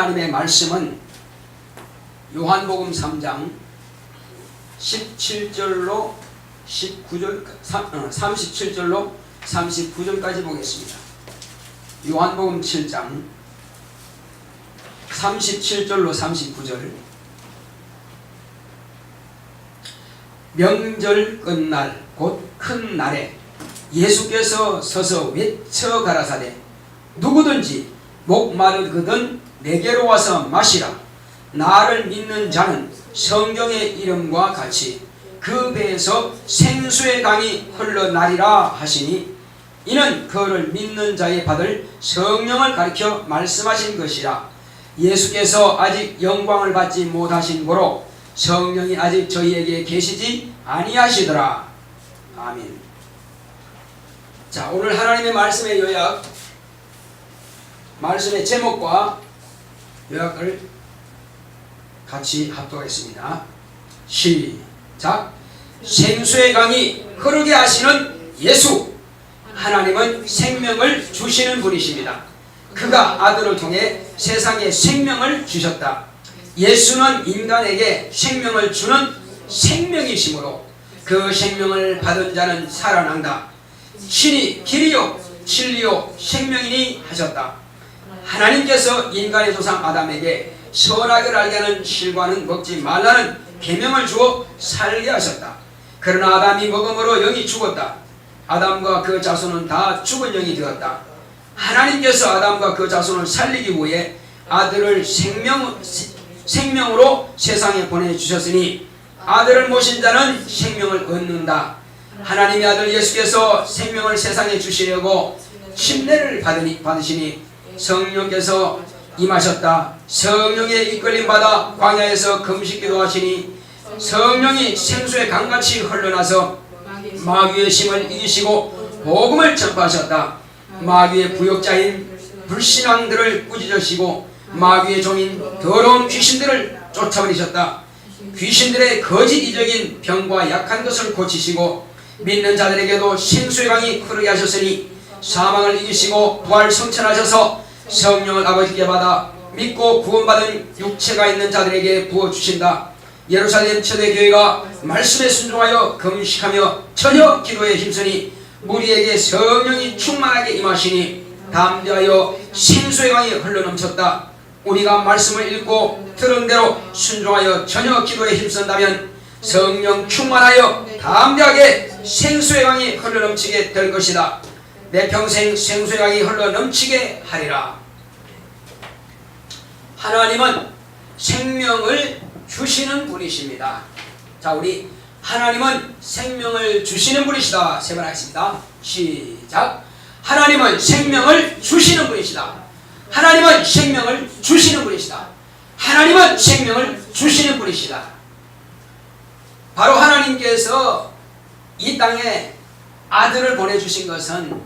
하나님의 말씀은 요한복음 3장 17절로 19절, 37절로 39절까지 보겠습니다. 요한복음 7장 37절로 39절. 명절 끝날 곧 큰 날에 예수께서 서서 외쳐 가라사대 누구든지 목 마르거든 내게로 와서 마시라. 나를 믿는 자는 성경의 이름과 같이 그 배에서 생수의 강이 흘러나리라 하시니 이는 그를 믿는 자의 받을 성령을 가리켜 말씀하신 것이라. 예수께서 아직 영광을 받지 못하신 고로 성령이 아직 저희에게 계시지 아니하시더라. 아멘. 자, 오늘 하나님의 말씀의 요약, 말씀의 제목과 요약을 같이 합독하겠습니다. 시작. 생수의 강이 흐르게 하시는 예수. 하나님은 생명을 주시는 분이십니다. 그가 아들을 통해 세상에 생명을 주셨다. 예수는 인간에게 생명을 주는 생명이시므로 그 생명을 받은 자는 살아난다. 신이 길이요 진리요 생명이니 하셨다. 하나님께서 인간의 조상 아담에게 선악을 알게 하는 실과는 먹지 말라는 계명을 주어 살게 하셨다. 그러나 아담이 먹음으로 영이 죽었다. 아담과 그 자손은 다 죽은 영이 되었다. 하나님께서 아담과 그 자손을 살리기 위해 아들을 생명으로 세상에 보내주셨으니 아들을 모신 자는 생명을 얻는다. 하나님의 아들 예수께서 생명을 세상에 주시려고 침례를 받으시니 성령께서 임하셨다. 성령의 이끌림 받아 광야에서 금식기도 하시니 성령이 생수의 강같이 흘러나서 마귀의 힘을 이기시고 복음을 전파하셨다. 마귀의 부역자인 불신앙들을 꾸짖으시고 마귀의 종인 더러운 귀신들을 쫓아버리셨다. 귀신들의 거짓 이적인 병과 약한 것을 고치시고 믿는 자들에게도 생수의 강이 흐르게 하셨으니 사망을 이기시고 부활 성천하셔서 성령을 아버지께 받아 믿고 구원받은 육체가 있는 자들에게 부어주신다. 예루살렘 초대교회가 말씀에 순종하여 금식하며 전혀 기도에 힘쓰니 우리에게 성령이 충만하게 임하시니 담대하여 생수의 강이 흘러넘쳤다. 우리가 말씀을 읽고 들은 대로 순종하여 전혀 기도에 힘쓴다면 성령 충만하여 담대하게 생수의 강이 흘러넘치게 될 것이다. 내 평생 생수의 강이 흘러넘치게 하리라. 하나님은 생명을 주시는 분이십니다. 자, 우리 하나님은 생명을 주시는 분이시다. 세 번 하겠습니다. 시작. 하나님은 생명을 주시는 분이시다. 하나님은 생명을 주시는 분이시다. 하나님은 생명을 주시는 분이시다. 바로 하나님께서 이 땅에 아들을 보내주신 것은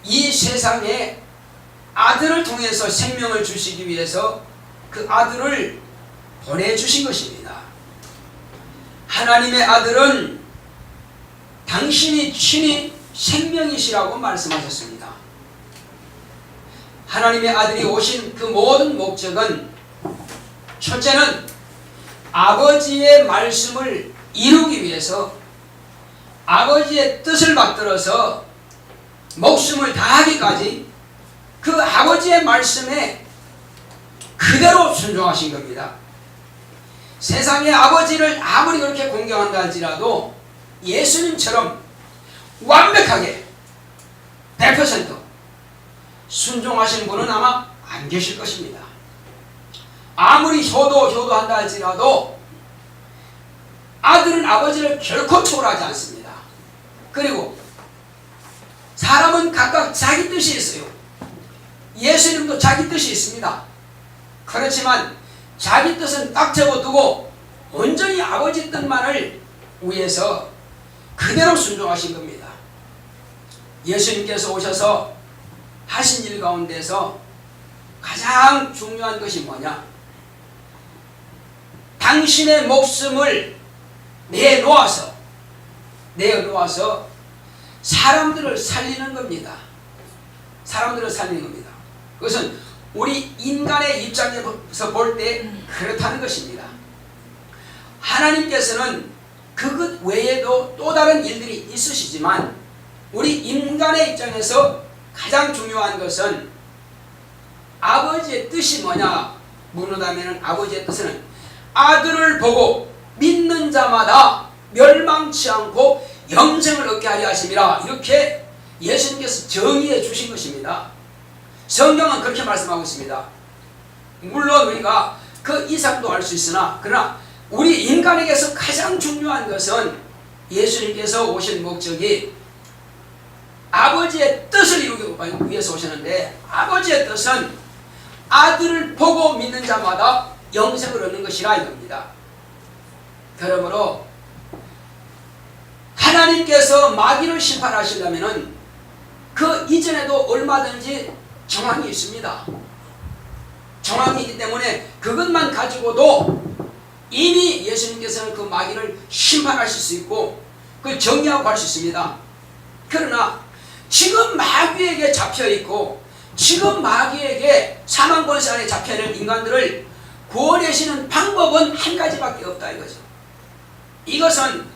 이 세상에 아들을 통해서 생명을 주시기 위해서 그 아들을 보내주신 것입니다. 하나님의 아들은 당신이 친히 생명이시라고 말씀하셨습니다. 하나님의 아들이 오신 그 모든 목적은 첫째는 아버지의 말씀을 이루기 위해서 아버지의 뜻을 받들어서 목숨을 다하기까지 그 아버지의 말씀에 그대로 순종하신 겁니다. 세상의 아버지를 아무리 그렇게 공경한다 할지라도 예수님처럼 완벽하게 100% 순종하신 분은 아마 안 계실 것입니다. 아무리 효도한다 할지라도 아들은 아버지를 결코 초월하지 않습니다. 그리고 사람은 각각 자기 뜻이 있어요. 예수님도 자기 뜻이 있습니다. 그렇지만 자기 뜻은 딱 접어두고 온전히 아버지 뜻만을 위해서 그대로 순종하신 겁니다. 예수님께서 오셔서 하신 일 가운데서 가장 중요한 것이 뭐냐? 당신의 목숨을 내놓아서 사람들을 살리는 겁니다. 사람들을 살리는 겁니다. 그것은 우리 인간의 입장에서 볼 때 그렇다는 것입니다. 하나님께서는 그것 외에도 또 다른 일들이 있으시지만 우리 인간의 입장에서 가장 중요한 것은 아버지의 뜻이 뭐냐 묻는다면 아버지의 뜻은 아들을 보고 믿는 자마다 멸망치 않고 영생을 얻게 하려 하심이라. 이렇게 예수님께서 정의해 주신 것입니다. 성경은 그렇게 말씀하고 있습니다. 물론 우리가 그 이상도 할 수 있으나 그러나 우리 인간에게서 가장 중요한 것은 예수님께서 오신 목적이 아버지의 뜻을 이루기 위해서 오셨는데 아버지의 뜻은 아들을 보고 믿는 자마다 영생을 얻는 것이라 이겁니다. 그러므로 하나님께서 마귀를 심판하시려면 그 이전에도 얼마든지 정황이 있습니다. 정황이 있기 때문에 그것만 가지고도 이미 예수님께서는 그 마귀를 심판하실 수 있고 그걸 정리하고 할 수 있습니다. 그러나 지금 마귀에게 잡혀있고 지금 마귀에게 사망 권세 안에 잡혀있는 인간들을 구원하시는 방법은 한 가지밖에 없다 이거죠. 이것은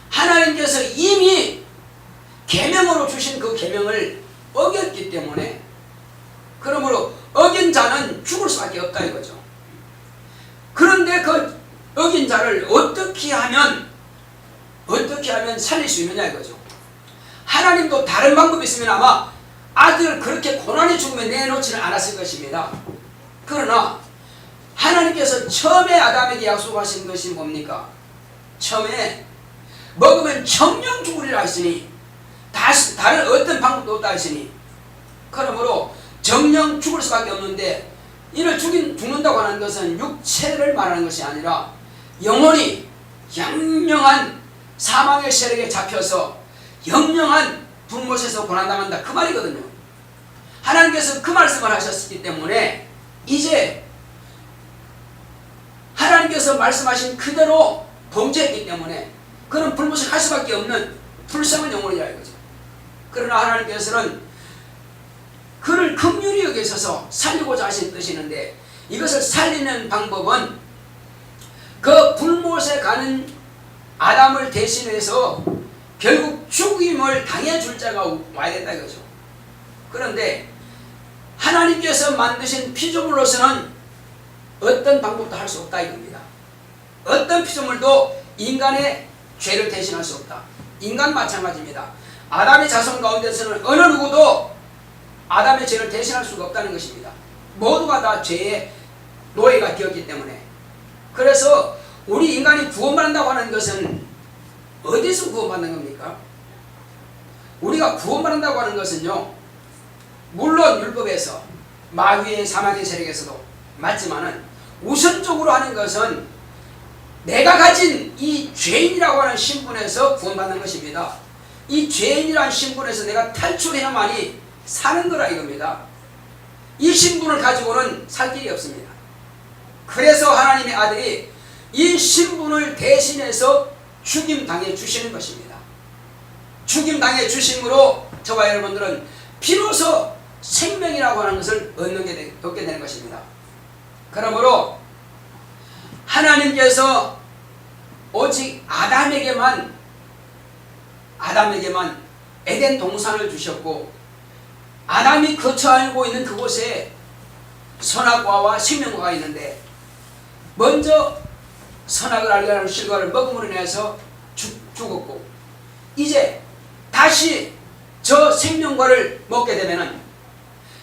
하나님께서 이미 계명으로 주신 그 계명을 어겼기 때문에 그러므로 어긴 자는 죽을 수밖에 없다 이거죠. 그런데 그 어긴 자를 어떻게 하면 살릴 수 있느냐 이거죠. 하나님도 다른 방법이 있으면 아마 아들을 그렇게 고난의 죽음에 내놓지는 않았을 것입니다. 그러나 하나님께서 처음에 아담에게 약속하신 것이 뭡니까? 처음에 먹으면 정령 죽으리라 했으니 다른 어떤 방법도 없다 했으니 그러므로 정령 죽을 수밖에 없는데 이를 죽는다고 하는 것은 육체를 말하는 것이 아니라 영혼이 영영한 사망의 세력에 잡혀서 영영한 불못에서 고난당한다 그 말이거든요. 하나님께서 그 말씀을 하셨기 때문에 이제 하나님께서 말씀하신 그대로 범죄했기 때문에 그는 불못에 갈 수밖에 없는 불쌍한 영혼이라 이거죠. 그러나 하나님께서는 그를 긍휼히 여기셔서 살리고자 하신 뜻이 있는데 이것을 살리는 방법은 그 불못에 가는 아담을 대신해서 결국 죽임을 당해줄 자가 와야 된다 이거죠. 그런데 하나님께서 만드신 피조물로서는 어떤 방법도 할 수 없다 이겁니다. 어떤 피조물도 인간의 죄를 대신할 수 없다. 인간 마찬가지입니다. 아담의 자손 가운데서는 어느 누구도 아담의 죄를 대신할 수가 없다는 것입니다. 모두가 다 죄의 노예가 되었기 때문에. 그래서 우리 인간이 구원받는다고 하는 것은 어디서 구원받는 겁니까? 우리가 구원받는다고 하는 것은요, 물론 율법에서 마귀의 사망의 세력에서도 맞지만은 우선적으로 하는 것은 내가 가진 이 죄인이라고 하는 신분에서 구원받는 것입니다. 이 죄인이라는 신분에서 내가 탈출해야만이 사는 거라 이겁니다. 이 신분을 가지고는 살 길이 없습니다. 그래서 하나님의 아들이 이 신분을 대신해서 죽임당해 주시는 것입니다. 죽임당해 주심으로 저와 여러분들은 비로소 생명이라고 하는 것을 얻게 되는 것입니다. 그러므로 하나님께서 오직 아담에게만 에덴 동산을 주셨고 아담이 거처 알고 있는 그곳에 선악과와 생명과가 있는데 먼저 선악을 알게 하는 실과를 먹음으로 인해서 죽었고 이제 다시 저 생명과를 먹게 되면은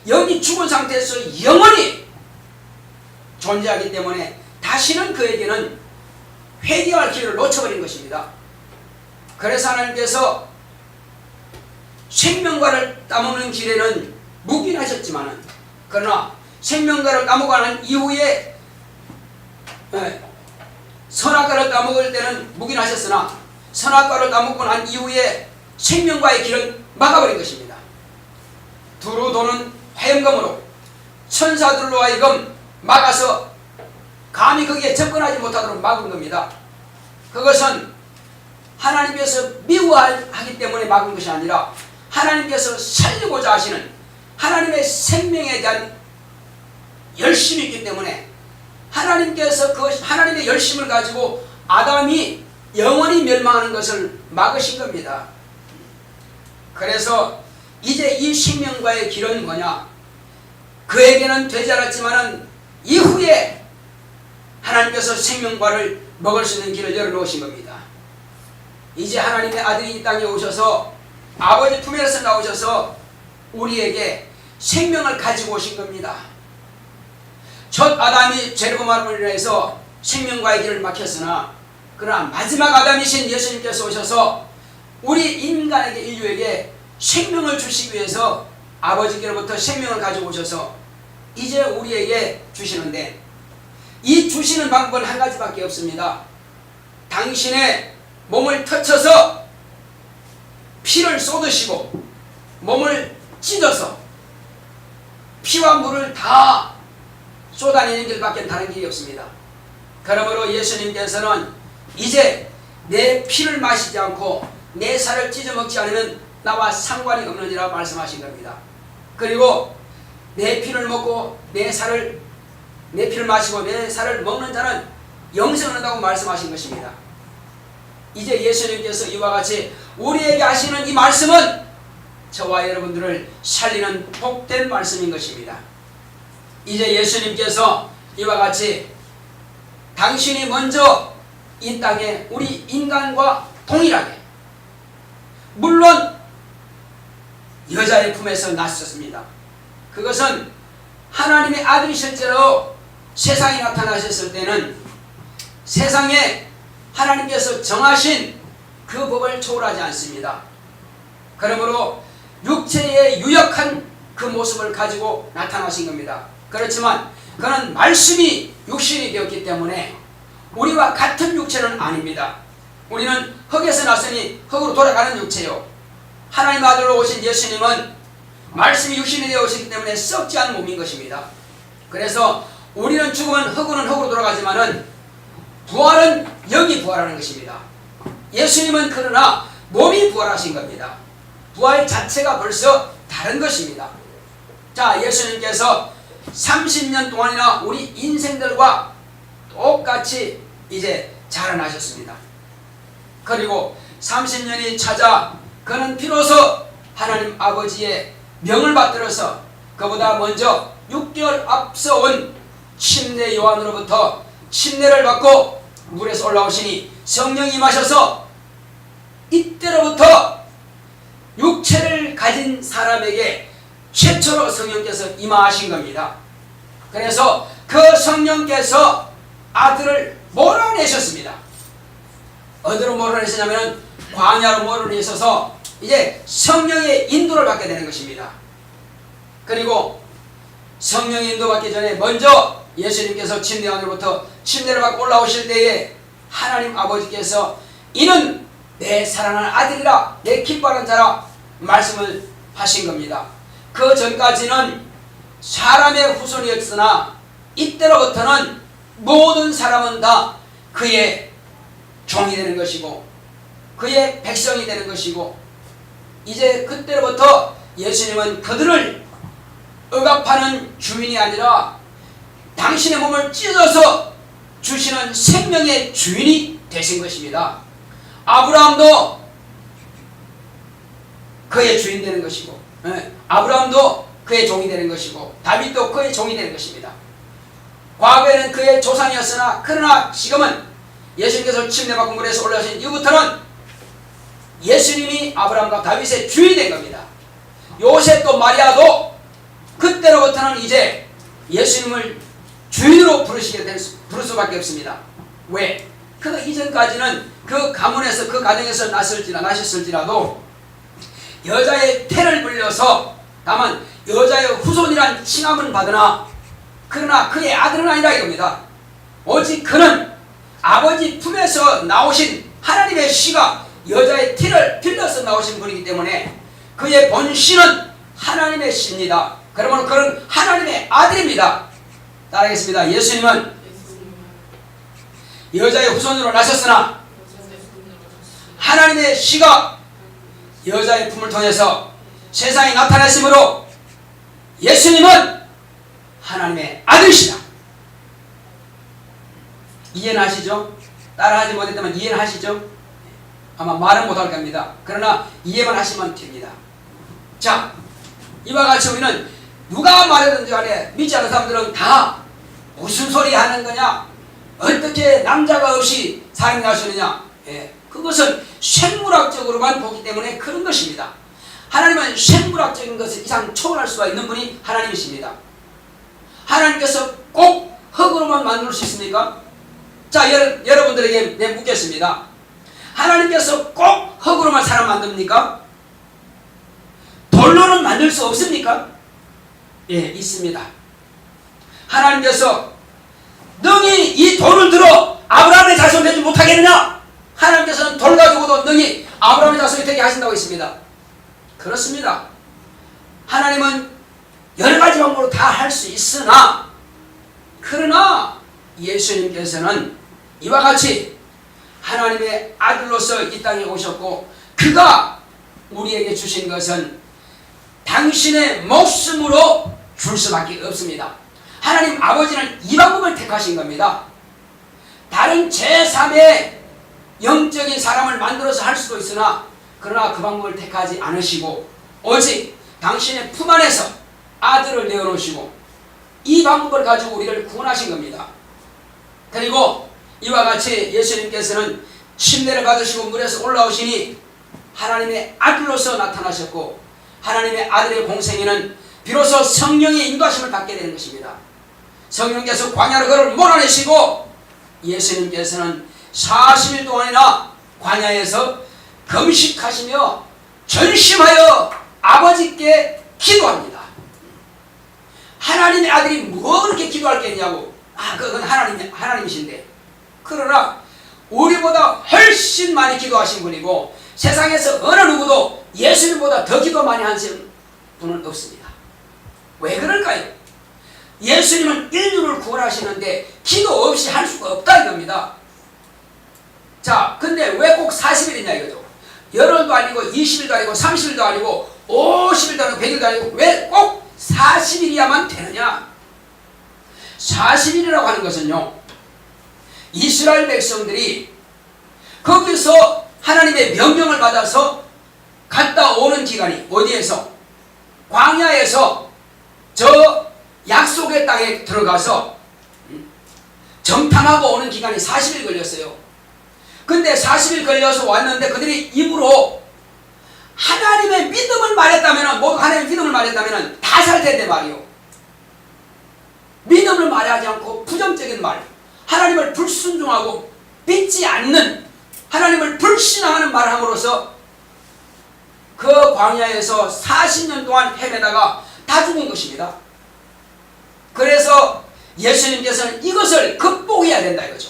여기 죽은 상태에서 영원히 존재하기 때문에 다시는 그에게는 회개할 기회를 놓쳐버린 것입니다. 그래서 하나님께서 생명과를 따먹는 길에는 묵인하셨지만은 그러나 생명과를 따먹고 난 이후에 선악과를 따먹을 때는 묵인하셨으나 선악과를 따먹고 난 이후에 생명과의 길은 막아버린 것입니다. 두루 도는 화염검으로 천사들로 하여금 막아서 감히 거기에 접근하지 못하도록 막은 겁니다. 그것은 하나님께서 미워하기 때문에 막은 것이 아니라 하나님께서 살리고자 하시는 하나님의 생명에 대한 열심이 있기 때문에 하나님께서 그 하나님의 열심을 가지고 아담이 영원히 멸망하는 것을 막으신 겁니다. 그래서 이제 이 생명과의 길은 뭐냐? 그에게는 되지 않았지만은 이후에 하나님께서 생명과를 먹을 수 있는 길을 열어놓으신 겁니다. 이제 하나님의 아들이 이 땅에 오셔서 아버지 품에서 나오셔서 우리에게 생명을 가지고 오신 겁니다. 첫 아담이 죄로 범함으로 인해서 생명과의 길을 막혔으나 그러나 마지막 아담이신 예수님께서 오셔서 우리 인간에게 인류에게 생명을 주시기 위해서 아버지께로부터 생명을 가지고 오셔서 이제 우리에게 주시는데 이 주시는 방법은 한 가지밖에 없습니다. 당신의 몸을 터쳐서 피를 쏟으시고 몸을 찢어서 피와 물을 다 쏟아내는 길밖에 다른 길이 없습니다. 그러므로 예수님께서는 이제 내 피를 마시지 않고 내 살을 찢어 먹지 않으면 나와 상관이 없느니라 말씀하신 겁니다. 그리고 내 피를 먹고 내 피를 마시고 내 살을 먹는 자는 영생을 얻는다고 말씀하신 것입니다. 이제 예수님께서 이와 같이 우리에게 하시는 이 말씀은 저와 여러분들을 살리는 복된 말씀인 것입니다. 이제 예수님께서 이와 같이 당신이 먼저 이 땅에 우리 인간과 동일하게 물론 여자의 품에서 나셨습니다. 그것은 하나님의 아들이 실제로 세상에 나타나셨을 때는 세상에 하나님께서 정하신 그 법을 초월하지 않습니다. 그러므로 육체의 유력한 그 모습을 가지고 나타나신 겁니다. 그렇지만 그는 말씀이 육신이 되었기 때문에 우리와 같은 육체는 아닙니다. 우리는 흙에서 났으니 흙으로 돌아가는 육체요. 하나님 아들로 오신 예수님은 말씀이 육신이 되어 오시기 때문에 썩지 않은 몸인 것입니다. 그래서 우리는 죽으면 흙은 흙으로 돌아가지만은 부활은 영이 부활하는 것입니다. 예수님은 그러나 몸이 부활하신 겁니다. 부활 자체가 벌써 다른 것입니다. 자, 예수님께서 30년 동안이나 우리 인생들과 똑같이 이제 자라나셨습니다. 그리고 30년이 찾아 그는 비로소 하나님 아버지의 명을 받들어서 그보다 먼저 6개월 앞서 온 침례 요한으로부터 침례를 받고 물에서 올라오시니 성령이 임하셔서 이때로부터 육체를 가진 사람에게 최초로 성령께서 임하신 겁니다. 그래서 그 성령께서 아들을 몰아내셨습니다. 어디로 몰아내셨냐면 광야로 몰아내셔서 이제 성령의 인도를 받게 되는 것입니다. 그리고 성령의 인도받기 전에 먼저 예수님께서 침례 안으로부터 침례를 받고 올라오실 때에 하나님 아버지께서 이는 내 사랑하는 아들이라 내 기뻐하는 자라 말씀을 하신 겁니다. 그 전까지는 사람의 후손이었으나 이때로부터는 모든 사람은 다 그의 종이 되는 것이고 그의 백성이 되는 것이고 이제 그때로부터 예수님은 그들을 억압하는 주인이 아니라 당신의 몸을 찢어서 주시는 생명의 주인이 되신 것입니다. 아브라함도 그의 주인 되는 것이고 아브라함도 그의 종이 되는 것이고 다윗도 그의 종이 되는 것입니다. 과거에는 그의 조상이었으나 그러나 지금은 예수님께서 침례받고 물에서 올라오신 이후부터는 예수님이 아브라함과 다윗의 주인이 된 겁니다. 요셉도 마리아도 그때로부터는 이제 예수님을 주인으로 부를 수밖에 없습니다. 왜? 그 이전까지는 그 가문에서 그 가정에서 나셨을지라도 여자의 태를 불려서 다만 여자의 후손이란 칭함은 받으나 그러나 그의 아들은 아니라 이겁니다. 오직 그는 아버지 품에서 나오신 하나님의 씨가 여자의 티를 빌려서 나오신 분이기 때문에 그의 본신은 하나님의 씨입니다. 그러므로 그는 하나님의 아들입니다. 따라하겠습니다. 예수님은 여자의 후손으로 나셨으나 하나님의 씨가 여자의 품을 통해서 세상에 나타났으므로 예수님은 하나님의 아들이시다. 이해는 하시죠? 따라하지 못했다면 이해는 하시죠? 아마 말은 못할 겁니다. 그러나 이해만 하시면 됩니다. 자, 이와 같이 우리는 누가 말하든지 간에 믿지 않는 사람들은 다 무슨 소리 하는 거냐? 어떻게 남자가 없이 사람이 날 수 있느냐? 그것은 생물학적으로만 보기 때문에 그런 것입니다. 하나님은 생물학적인 것을 이상 초월할 수가 있는 분이 하나님이십니다. 하나님께서 꼭 흙으로만 만들 수 있습니까? 자, 여러분들에게 내가 묻겠습니다. 하나님께서 꼭 흙으로만 사람 만듭니까? 돌로는 만들 수 없습니까? 예, 있습니다. 하나님께서 능히 이 돌을 들어 아브라함의 자손 되지 못하겠느냐? 하나님께서는 돌 가지고도 능히 아브라함의 자손이 되게 하신다고 했습니다. 그렇습니다. 하나님은 여러 가지 방법으로 다 할 수 있으나, 그러나 예수님께서는 이와 같이 하나님의 아들로서 이 땅에 오셨고, 그가 우리에게 주신 것은 당신의 목숨으로 줄 수밖에 없습니다. 하나님 아버지는 이 방법을 택하신 겁니다. 다른 제3의 영적인 사람을 만들어서 할 수도 있으나, 그러나 그 방법을 택하지 않으시고 오직 당신의 품 안에서 아들을 내어놓으시고 이 방법을 가지고 우리를 구원하신 겁니다. 그리고 이와 같이 예수님께서는 침례를 받으시고 물에서 올라오시니 하나님의 아들로서 나타나셨고, 하나님의 아들의 공생애는 비로소 성령의 인도하심을 받게 되는 것입니다. 성령께서 광야로 그를 몰아내시고 예수님께서는 40일 동안이나 광야에서 금식하시며 전심하여 아버지께 기도합니다. 하나님의 아들이 뭐 그렇게 기도할 게 있냐고. 그건 하나님이신데. 그러나 우리보다 훨씬 많이 기도하신 분이고, 세상에서 어느 누구도 예수님보다 더 기도 많이 하신 분은 없습니다. 왜 그럴까요? 예수님은 인류를 구원하시는데 기도 없이 할 수가 없다 이겁니다. 자, 근데 왜 꼭 40일이냐 이거죠. 열흘도 아니고 20일도 아니고 30일도 아니고 50일도 아니고 100일도 아니고 왜 꼭 40일이야만 되느냐? 40일이라고 하는 것은요, 이스라엘 백성들이 거기서 하나님의 명령을 받아서 갔다 오는 기간이 어디에서? 광야에서 저 약속의 땅에 들어가서 정탐하고 오는 기간이 40일 걸렸어요. 근데 40일 걸려서 왔는데 그들이 입으로 하나님의 믿음을 말했다면, 모두 하나님의 믿음을 말했다면 다 살 텐데 말이요. 믿음을 말하지 않고 부정적인 말, 하나님을 불순종하고 믿지 않는, 하나님을 불신앙하는 말을 함으로써 그 광야에서 40년 동안 헤매다가 다 죽은 것입니다. 그래서 예수님께서는 이것을 극복해야 된다 이거죠.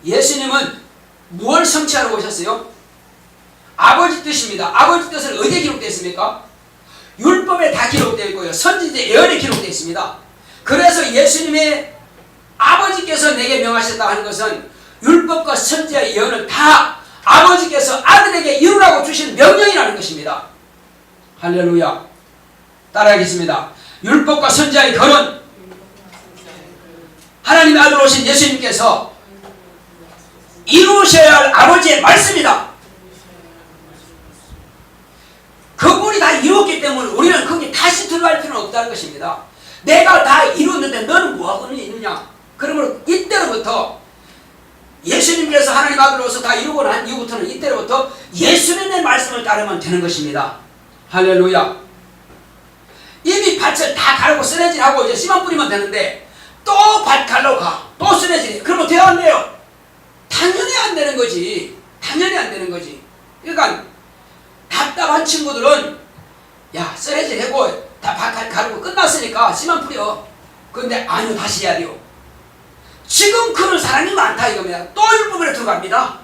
예수님은 무엇을 성취하러 오셨어요? 아버지 뜻입니다. 아버지 뜻은 어디에 기록되어 있습니까? 율법에 다 기록되어 있고요, 선지자 예언에 기록되어 있습니다. 그래서 예수님의 아버지께서 내게 명하셨다 하는 것은 율법과 선지자의 예언을 다 아버지께서 아들에게 이루라고 주신 명령이라는 것입니다. 할렐루야. 따라하겠습니다. 율법과 선지자의 결혼, 하나님의 아들 오신 예수님께서 이루셔야 할 아버지의 말씀이다. 그분이 다 이루었기 때문에 우리는 거기 다시 들어갈 필요는 없다는 것입니다. 내가 다 이루었는데 너는 뭐하고 있느냐? 그러면 이때로부터 예수님께서 하나님 아들로서 다 이루고 난 이후부터는 이때로부터 예수님의 말씀을 따르면 되는 것입니다. 할렐루야. 이미 밭을 다 가르고 쓰레질하고 이제 씨만 뿌리면 되는데 또 밭 갈러 가, 또 쓰레질. 그러면 돼야 안 돼요? 당연히 안 되는 거지. 당연히 안 되는 거지. 그러니까 답답한 친구들은 야, 쓰레질 해고 다 밭 가르고 끝났으니까 씨만 뿌려. 근데 아니요, 다시 해야 돼요. 지금 그런 사람이 많다 이겁니다. 또 율법에 들어갑니다.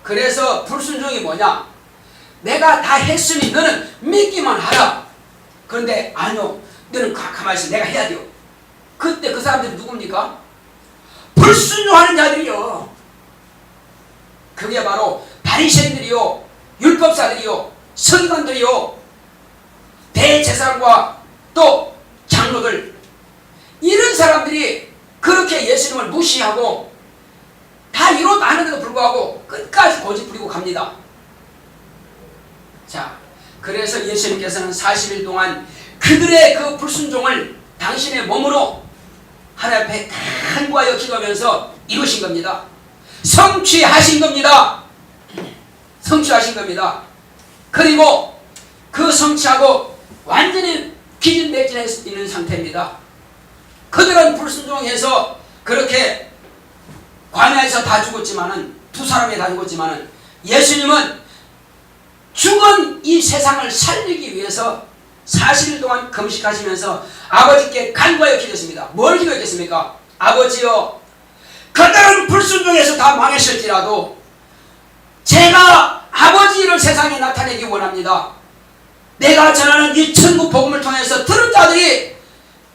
그래서 불순종이 뭐냐? 내가 다 했으니 너는 믿기만 하라. 그런데 아니요, 너는 가만히 있어, 내가 해야 돼요. 그때 그 사람들이 누굽니까? 불순종하는 자들이요. 그게 바로 바리새인들이요, 율법사들이요, 서기관들이요, 대제사장과 또 장로들, 이런 사람들이 그렇게 예수님을 무시하고 다 이렇다 하는데도 불구하고 끝까지 고집부리고 갑니다. 자, 그래서 예수님께서는 40일 동안 그들의 그 불순종을 당신의 몸으로 하나님 앞에 간구하여 기도하면서 이루신 겁니다. 성취하신 겁니다. 성취하신 겁니다. 그리고 그 성취하고 완전히 기진맥진해 있는 상태입니다. 그들은 불순종해서 그렇게 광야에서 다 죽었지만은, 두 사람이 다 죽었지만은, 예수님은 죽은 이 세상을 살리기 위해서 40일 동안 금식하시면서 아버지께 간구하여 기도했습니다. 뭘 기도했겠습니까? 아버지여, 그들은 불순종해서 다 망했을지라도 제가 아버지를 세상에 나타내기 원합니다. 내가 전하는 이 천국 복음을 통해서 들은 자들이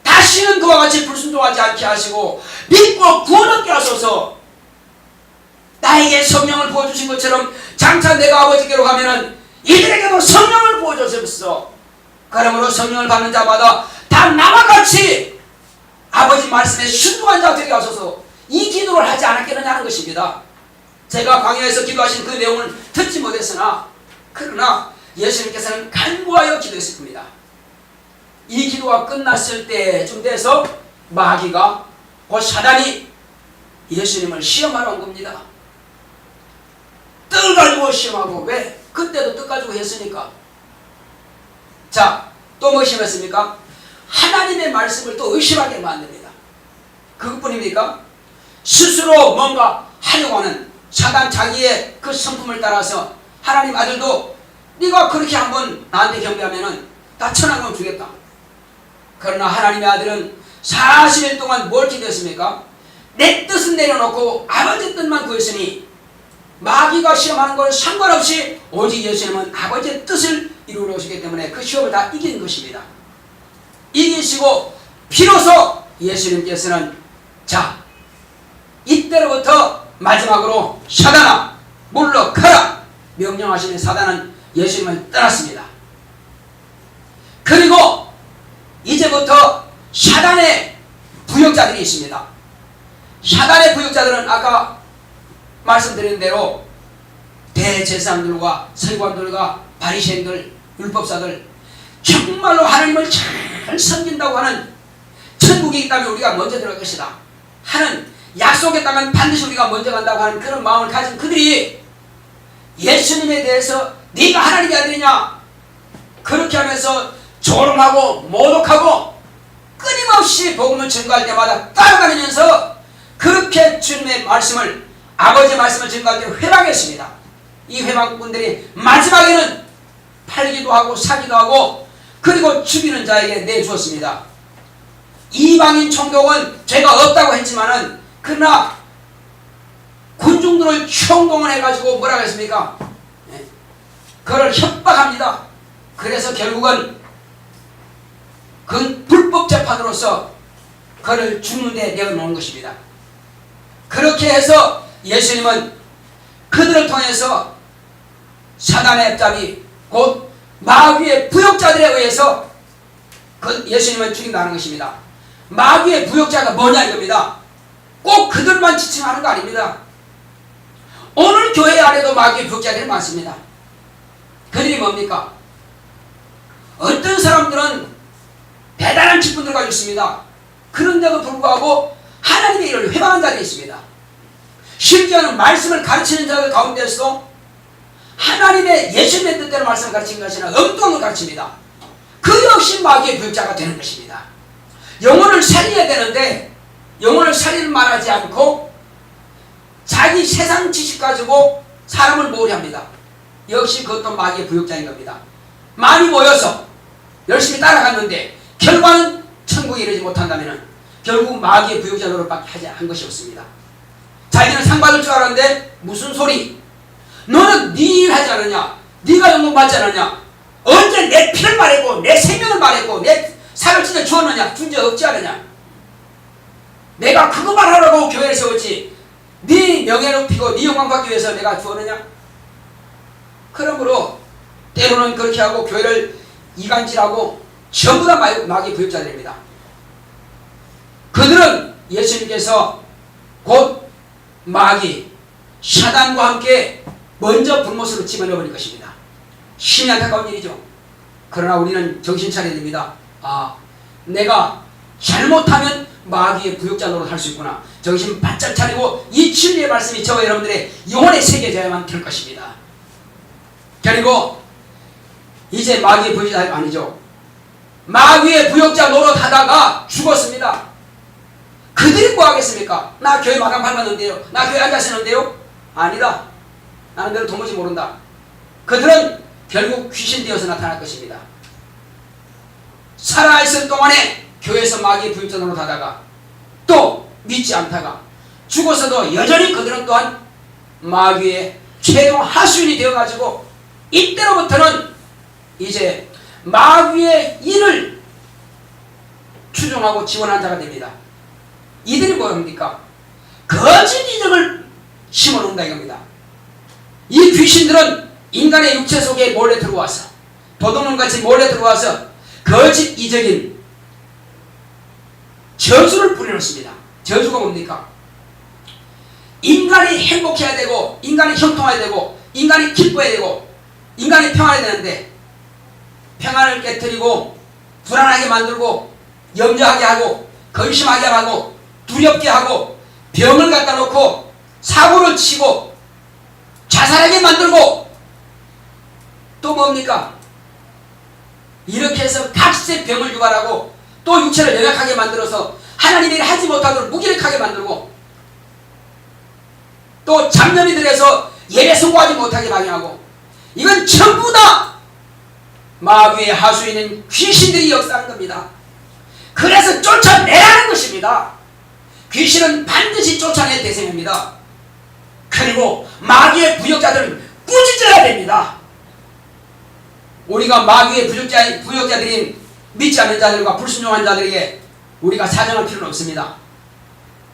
다시는 그와 같이 불순종하지 않게 하시고 믿고 구원 얻게 하소서. 나에게 성령을 부어주신 것처럼 장차 내가 아버지께로 가면은 이들에게도 성령을 부어주셨어. 그러므로 성령을 받는 자마다 다 나와 같이 아버지 말씀에 순종한 자 되게 하소서. 이 기도를 하지 않았겠느냐는 것입니다. 제가 광야에서 기도하신 그 내용을 듣지 못했으나, 그러나 예수님께서는 간구하여 기도했을 겁니다. 이 기도가 끝났을 때쯤 돼서 마귀가, 곧 사단이 예수님을 시험하러 온 겁니다. 떡 가지고 시험하고, 왜? 그때도 떡 가지고 했으니까. 자, 또 뭐 심했습니까? 하나님의 말씀을 또 의심하게 만듭니다. 그것뿐입니까? 스스로 뭔가 하려고 하는 사단 자기의 그 성품을 따라서 하나님 아들도 네가 그렇게 한번 나한테 경배하면은 다 천왕금 주겠다. 그러나 하나님의 아들은 40일 동안 뭘 기도했습니까? 내 뜻은 내려놓고 아버지 뜻만 구했으니 마귀가 시험하는 걸 상관없이 오직 예수님은 아버지의 뜻을 이루러 오시기 때문에 그 시험을 다 이긴 것입니다. 이기시고 비로소 예수님께서는 자, 이때로부터 마지막으로 사단아 물러가라 명령하시는 사단은 예수님을 떠났습니다. 그리고 이제부터 사단의 부역자들이 있습니다. 사단의 부역자들은 아까 말씀드린 대로 대제사장들과 서기관들과 바리새인들, 율법사들, 정말로 하나님을 잘 섬긴다고 하는, 천국에 있다면 우리가 먼저 들어갈 것이다 하는, 약속에 따면 반드시 우리가 먼저 간다고 하는 그런 마음을 가진 그들이 예수님에 대해서 네가 하나님의 아들이냐 그렇게 하면서 조롱하고 모독하고 끊임없이 복음을 증거할 때마다 따라다니면서 그렇게 주님의 말씀을, 아버지의 말씀을 증거할 때 회방했습니다. 이 회방꾼들이 마지막에는 팔기도 하고 사기도 하고 그리고 죽이는 자에게 내주었습니다. 이방인 총독은 죄가 없다고 했지만은, 그러나 군중들을 총동원해가지고 뭐라고 했습니까? 그를 협박합니다. 그래서 결국은 그 불법 재판으로서 그를 죽는 데 내어놓은 것입니다. 그렇게 해서 예수님은 그들을 통해서 사단의 잡이 곧 마귀의 부역자들에 의해서 그 예수님은 죽인다는 것입니다. 마귀의 부역자가 뭐냐 이겁니다. 꼭 그들만 지칭하는 거 아닙니다. 오늘 교회 안에도 마귀의 부역자들이 많습니다. 그들이 뭡니까? 어떤 사람들은 대단한 직분들을 가지고 있습니다. 그런데도 불구하고 하나님의 일을 회방한 자들이 있습니다. 심지어는 말씀을 가르치는 자들 가운데서도 하나님의 예수님의 뜻대로 말씀을 가르치는 것이나 엉뚱한 걸 가르칩니다. 그 역시 마귀의 부역자가 되는 것입니다. 영혼을 살려야 되는데 영혼을 살리는 말하지 않고 자기 세상 지식 가지고 사람을 모으려 합니다. 역시 그것도 마귀의 부역자인 겁니다. 많이 모여서 열심히 따라갔는데 결과는 천국에 이르지 못한다면 결국 마귀의 부역자 노릇밖에 하지 한 것이 없습니다. 자기는 상 받을 줄 알았는데 무슨 소리? 너는 네 일 하지 않았냐? 네가 영광 받지 않았냐? 언제 내 피를 말했고 내 생명을 말했고 내 살을 진짜 주었느냐? 준 적 없지 않느냐? 내가 그거만 하라고 교회를 세웠지 네 명예 높이고 네 영광 받기 위해서 내가 주었느냐? 그러므로 때로는 그렇게 하고 교회를 이간질하고 전부 다 마귀의 부역자들입니다. 예수님께서 곧 마귀 사단과 함께 먼저 불못으로 집어넣어버릴 것입니다. 심히 안타까운 일이죠. 그러나 우리는 정신 차려야 됩니다. 내가 잘못하면 마귀의 부역자 노릇할 수 있구나. 정신 바짝 차리고 이 진리의 말씀이 저와 여러분들의 영혼에 새겨져야만 될 것입니다. 그리고 이제 마귀의 부역자 아니죠. 마귀의 부역자 노릇하다가 죽었습니다. 그들이 뭐 하겠습니까? 나 교회 마감 밟았는데요. 나 교회 앉았었는데요. 아니다. 나는 너를 도무지 모른다. 그들은 결국 귀신 되어서 나타날 것입니다. 살아있을 동안에 교회에서 마귀의 부역자 노릇하다가 또 믿지 않다가 죽어서도 여전히 그들은 또한 마귀의 최종 하수인이 되어가지고 이때로부터는 이제 마귀의 일을 추종하고 지원한 자가 됩니다. 이들이 뭐합니까? 거짓 이적을 심어놓는다 이겁니다. 이 귀신들은 인간의 육체 속에 몰래 들어와서 도둑놈같이 몰래 들어와서 거짓 이적인 저주를 뿌려놓습니다. 저주가 뭡니까? 인간이 행복해야 되고 인간이 형통해야 되고 인간이 기뻐야 되고 인간이 평안해야 되는데 평안을 깨뜨리고 불안하게 만들고 염려하게 하고 근심하게 하고 두렵게 하고 병을 갖다 놓고 사고를 치고 자살하게 만들고 또 뭡니까? 이렇게 해서 각세 병을 유발하고 또 육체를 연약하게 만들어서 하나님이 하지 못하도록 무기력하게 만들고 또 잡념이 들어서 예배 성공하지 못하게 방해하고 이건 전부 다 마귀의 하수에 있는 귀신들이 역사하는 겁니다. 그래서 쫓아내라는 것입니다. 귀신은 반드시 쫓아낼 대상입니다. 그리고 마귀의 부역자들은 꾸짖어야 됩니다. 우리가 마귀의 부역자들인 믿지 않는 자들과 불순종한 자들에게 우리가 사정할 필요는 없습니다.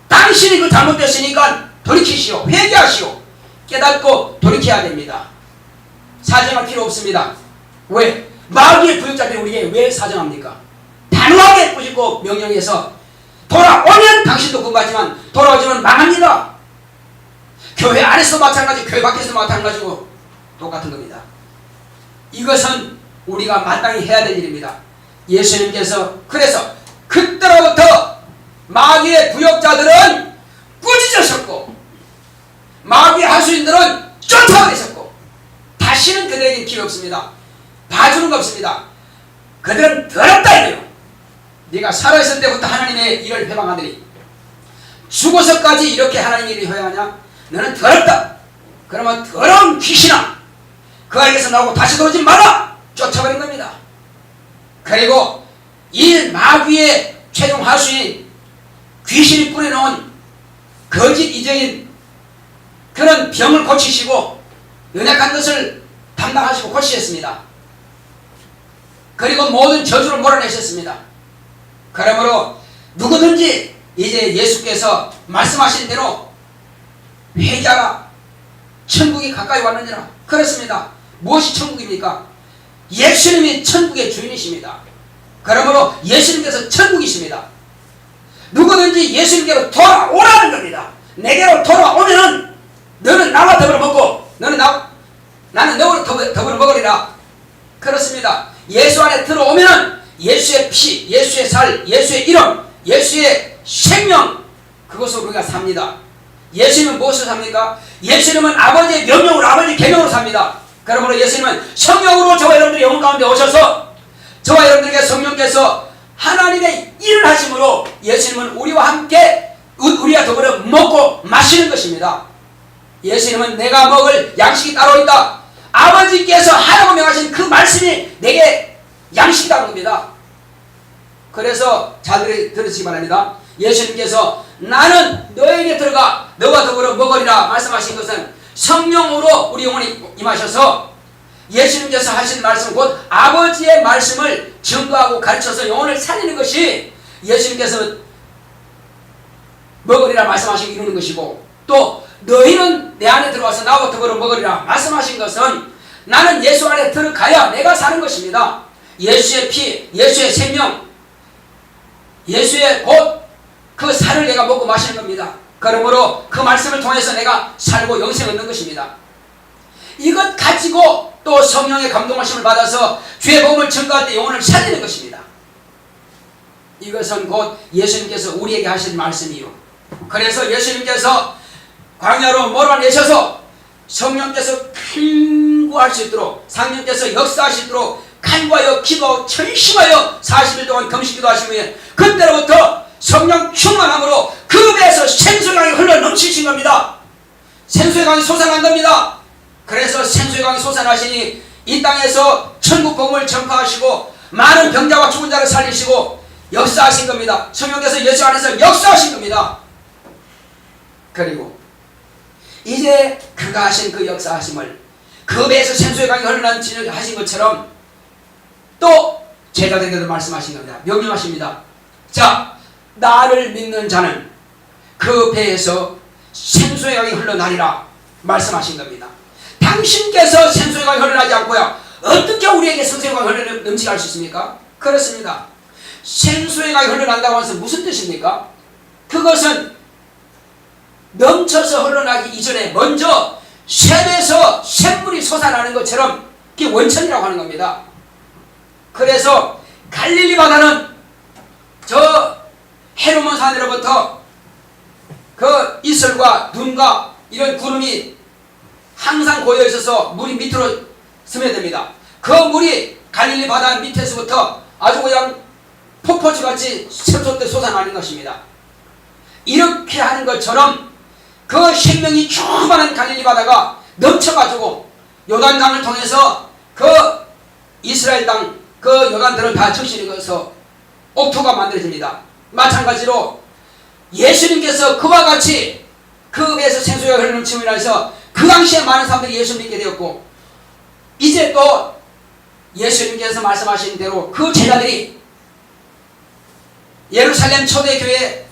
당신이 그 잘못됐으니까 돌이키시오. 회개하시오. 깨닫고 돌이켜야 됩니다. 사정할 필요 없습니다. 왜? 마귀의 부역자들이 우리에게 왜 사정합니까? 단호하게 꾸짖고 명령해서 돌아오면 당신도 구원받지만 돌아오지만 망합니다. 교회 안에서도 마찬가지, 교회 밖에서도 마찬가지고 똑같은 겁니다. 이것은 우리가 마땅히 해야 될 일입니다. 예수님께서 그래서 그때로부터 마귀의 부역자들은 꾸짖으셨고 마귀의 하수인들은 쫓아내셨고 다시는 그들에게 기회 없습니다. 봐주는 거 없습니다. 그들은 더럽다 이래요. 네가 살아있을 때부터 하나님의 일을 회방하더니 죽어서까지 이렇게 하나님의 일을 회방하냐? 너는 더럽다. 그러면 더러운 귀신아 그 아이에서 나오고 다시 들어오지 마라. 쫓아버린 겁니다. 그리고 이 마귀의 최종 하수인 귀신이 뿌려놓은 거짓 이적인 그런 병을 고치시고 연약한 것을 담당하시고 고치셨습니다. 그리고 모든 저주를 몰아내셨습니다. 그러므로 누구든지 이제 예수께서 말씀하신 대로 회개하라. 천국이 가까이 왔느니라. 그렇습니다. 무엇이 천국입니까? 예수님이 천국의 주인이십니다. 그러므로 예수님께서 천국이십니다. 누구든지 예수님께로 돌아오라는 겁니다. 내게로 돌아오면은 너는 나와 더불어 먹고 나는 너와 더불어 먹으리라. 그렇습니다. 예수 안에 들어오면은 예수의 피, 예수의 살, 예수의 이름, 예수의 생명 그것으로 우리가 삽니다. 예수님은 무엇으로 삽니까? 예수님은 아버지의 명령으로 아버지의 계명으로 삽니다. 그러므로 예수님은 성령으로 저와 여러분들의 영혼 가운데 오셔서 저와 여러분들에게 성령께서 하나님의 일을 하심으로 예수님은 우리와 함께 우리와 더불어 먹고 마시는 것입니다. 예수님은 내가 먹을 양식이 따로 있다. 아버지께서 하라고 명하신 그 말씀이 내게 양식이라는 겁니다. 그래서 잘 들으시기 바랍니다. 예수님께서 나는 너에게 들어가 너와 더불어 먹으리라 말씀하신 것은 성령으로 우리 영혼에 임하셔서 예수님께서 하신 말씀 곧 아버지의 말씀을 증거하고 가르쳐서 영혼을 살리는 것이 예수님께서 먹으리라 말씀하신 이루는 것이고 또 너희는 내 안에 들어와서 나와 더불어 먹으리라 말씀하신 것은 나는 예수 안에 들어가야 내가 사는 것입니다. 예수의 피, 예수의 생명, 예수의 곧 그 살을 내가 먹고 마시는 겁니다. 그러므로 그 말씀을 통해서 내가 살고 영생 얻는 것입니다. 이것 가지고 또 성령의 감동하심을 받아서 죄의 복음을 전가할 때 영혼을 살리는 것입니다. 이것은 곧 예수님께서 우리에게 하신 말씀이요. 그래서 예수님께서 광야로 몰아내셔서 성령께서 간구할 수 있도록, 성령께서 역사할 수 있도록 간구하여 기도 전심하여 40일 동안 금식기도 하시면 그때로부터 성령 충만함으로 그 배에서 생수의 강이 흘러 넘치신 겁니다. 생수의 강이 솟아난 겁니다. 그래서 생수의 강이 솟아나시니 이 땅에서 천국 복음을 전파하시고 많은 병자와 죽은 자를 살리시고 역사하신 겁니다. 성령께서 예수 안에서 역사하신 겁니다. 그리고 이제 그가 하신 그 역사하심을 그 배에서 생수의 강이 흘러넘치는 하신 것처럼 또 제자들에게도 말씀하신 겁니다. 명령하십니다. 자, 나를 믿는 자는 그 배에서 생수의 강이 흘러나리라 말씀하신 겁니다. 당신께서 생수의 강이 흘러나지 않고요 어떻게 우리에게 생수의 강이 흘러넘치게 할 수 있습니까? 그렇습니다. 생수의 강이 흘러난다고 해서 무슨 뜻입니까? 그것은 넘쳐서 흘러나기 이전에 먼저 샘에서 샘물이 솟아나는 것처럼 그게 원천이라고 하는 겁니다. 그래서 갈릴리 바다는 저 헤르몬 산으로부터 그 이슬과 눈과 이런 구름이 항상 고여 있어서 물이 밑으로 스며듭니다. 그 물이 갈릴리 바다 밑에서부터 아주 그냥 폭포주같이 샘솟듯 솟아나는 것입니다. 이렇게 하는 것처럼 그 생명이 충만한 갈릴리 바다가 넘쳐가지고 요단강을 통해서 그 이스라엘 땅 그 요단들을 다 적시는 옥토가 만들어집니다. 마찬가지로 예수님께서 그와 같이 그 배에서 생수가 흘러넘침으로 해서 그 당시에 많은 사람들이 예수 믿게 되었고 이제 또 예수님께서 말씀하신 대로 그 제자들이 예루살렘 초대교회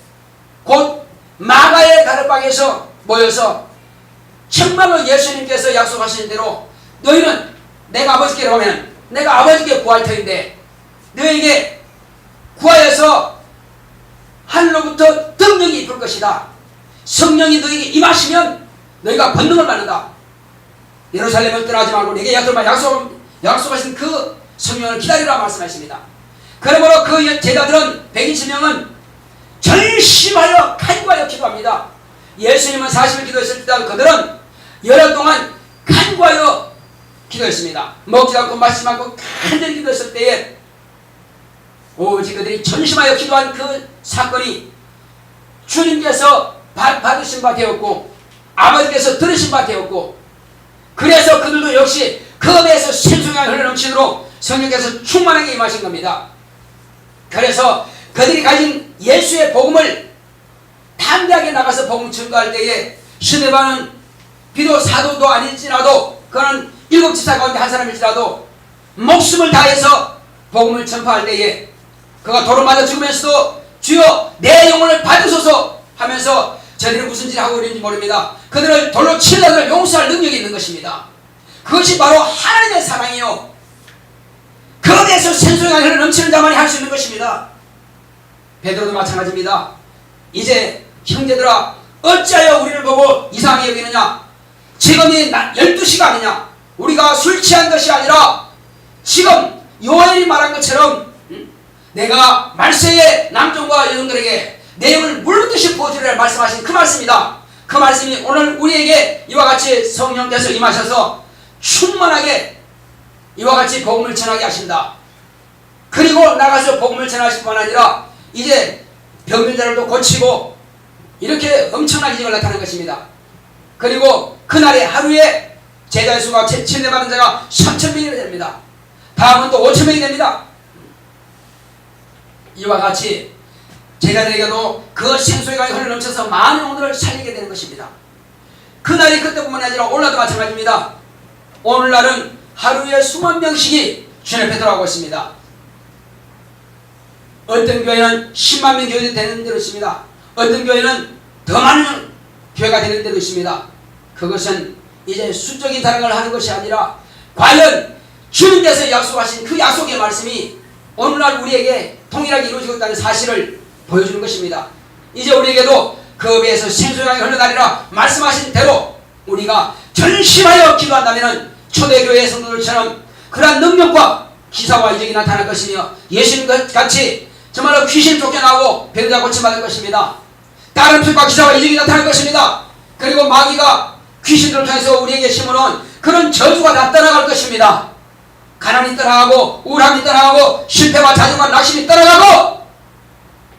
곧 마가의 다락방에서 모여서 정말로 예수님께서 약속하신 대로 너희는 내가 아버지께로 오면 내가 아버지께 구할 터인데 너에게 구하여서 하늘로부터 능력이 입을 것이다. 성령이 너에게 임하시면 너희가 권능을 받는다. 예루살렘을 떠나지 말고 내게 약속하신 그 성령을 기다리라 말씀하십니다. 그러므로 그 제자들은 120명은 전심하여 간구하여 기도합니다. 예수님은 40일 기도했을 때 그들은 열흘 동안 간구하여 기도했습니다. 먹지 않고 마시지 않고 간절히 기도했을 때에 오직 그들이 전심하여 기도한 그 사건이 주님께서 받으신 바 되었고 아버지께서 들으신 바 되었고 그래서 그들도 역시 그 배에서 생수가 흘러넘치도록 성령께서 충만하게 임하신 겁니다. 그래서 그들이 가진 예수의 복음을 담대하게 나가서 복음 전가할 때에 스데반은 비록 사도도 아닐지라도 그는 7지사 가운데 한 사람일지라도 목숨을 다해서 복음을 전파할 때에 그가 돌을 맞아 죽으면서도 주여 내 영혼을 받으소서 하면서 저들은 무슨 짓을 하고 있는지 모릅니다. 그들을 돌로 치려들 용서할 능력이 있는 것입니다. 그것이 바로 하나님의 사랑이요 그 배에서 생수가 흘러넘치는 자만이 할 수 있는 것입니다. 베드로도 마찬가지입니다. 이제 형제들아 어찌하여 우리를 보고 이상하게 여기느냐. 지금이 12시가 아니냐. 우리가 술 취한 것이 아니라 지금 요엘이 말한 것처럼 내가 말세의 남종과 여종들에게 내 영을 물붓듯이 부어주리라 말씀하신 그 말씀이다. 그 말씀이 오늘 우리에게 이와 같이 성령께서 임하셔서 충만하게 이와 같이 복음을 전하게 하신다. 그리고 나가서 복음을 전하실 뿐 아니라 이제 병든 자들도 고치고 이렇게 엄청난 일을 나타나는 것입니다. 그리고 그날에 하루에 제자의 수가 침례받은 자가 3,000명이 됩니다. 다음은 또 5,000명이 됩니다. 이와 같이 제자들에게도 그 생수의 강이 흘러넘쳐서 많은 영혼들을 살리게 되는 것입니다. 그날이 그때뿐만 아니라 오늘도 마찬가지입니다. 오늘날은 하루에 수만 명씩이 주님 앞에 돌아오고 있습니다. 어떤 교회는 10만 명 교회가 되는 데도 있습니다. 어떤 교회는 더 많은 교회가 되는 데도 있습니다. 그것은 이제 수적인 사랑을 하는 것이 아니라 과연 주님께서 약속하신 그 약속의 말씀이 오늘날 우리에게 동일하게 이루어지고 있다는 사실을 보여주는 것입니다. 이제 우리에게도 그 배에서 생수강이 흘러다니라 말씀하신 대로 우리가 전심하여 기도한다면 초대교회 성도들처럼 그러한 능력과 기사와 이적이 나타날 것이며 예수님 같이 정말로 귀신 쫓겨나고 병자 고침받을 것입니다. 다른 뜻과 기사와 이적이 나타날 것입니다. 그리고 마귀가 귀신들을 통해서 우리에게 심어놓은 그런 저주가 다 떠나갈 것입니다. 가난이 떠나가고 우울함이 떠나가고 실패와 자존과 낙심이 떠나가고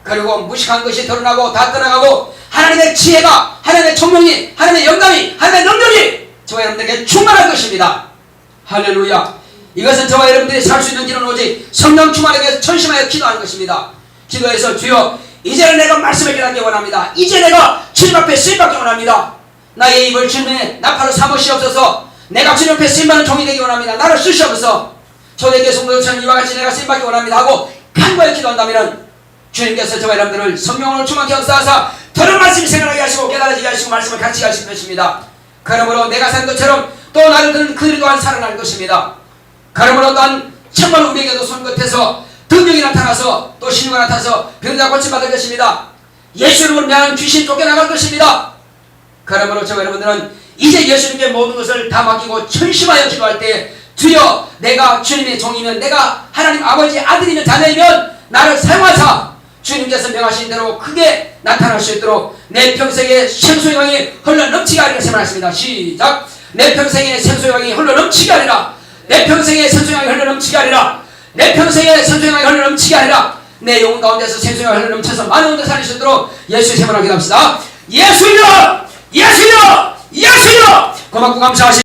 그리고 무식한 것이 드러나고 다 떠나가고 하나님의 지혜가 하나님의 총명이 하나님의 영감이 하나님의 능력이 저와 여러분들에게 충만할 것입니다. 할렐루야. 이것은 저와 여러분들이 살 수 있는 길은 오직 성령 충만에 대해서 전심하여 기도하는 것입니다. 기도해서 주여 이제는 내가 말씀을 깨닫기 원합니다. 이제 내가 주님 앞에 쓰임받기 원합니다. 나의 입을 주님의 나팔로 삼으시옵소서. 내가 주님 앞에 쓰임받는 종이 되기 원합니다. 나를 쓰시옵소서. 초대교회 성도들처럼 이와 같이 내가 쓰임받기 원합니다 하고 간구하여 기도한다면 주님께서 저와 여러분들을 성령으로 충만케 역사하사 들은 말씀이 생각나게 하시고 깨달아지게 하시고 말씀을 같이 하실 것입니다. 그러므로 내가 산 것처럼 또 나를 듣는 그들 또한 살아날 것입니다. 그러므로 또한 정말 우리에게도 손끝에서 능력이 나타나서 또 신유가 나타나서 병자 고침받을 것입니다. 예수 이름으로 명한 귀신 쫓겨나갈 것입니다. 그러므로 저와 여러분들은 이제 예수님께 모든 것을 다 맡기고 전심하여 기도할 때 주여 내가 주님의 종이면 내가 하나님 아버지의 아들이면 자녀이면 나를 사용하사 주님께서 명하신 대로 크게 나타날 수 있도록 내 평생에 생수의 강이 흘러 넘치게 하리라 세만하십니다. 시작. 내 평생에 생수의 강이 흘러 넘치게 하리라. 내 평생에 생수의 강이 흘러 넘치게 하리라. 내 평생에 생수의 강이 흘러 넘치게 하리라. 내 영혼 가운데서 생수의 강이 흘러 넘쳐서 많은 분들 살릴 수 있도록 예수의 세만하게 합시다. 예수여! 예수여! 예수여! 고맙고 감사하시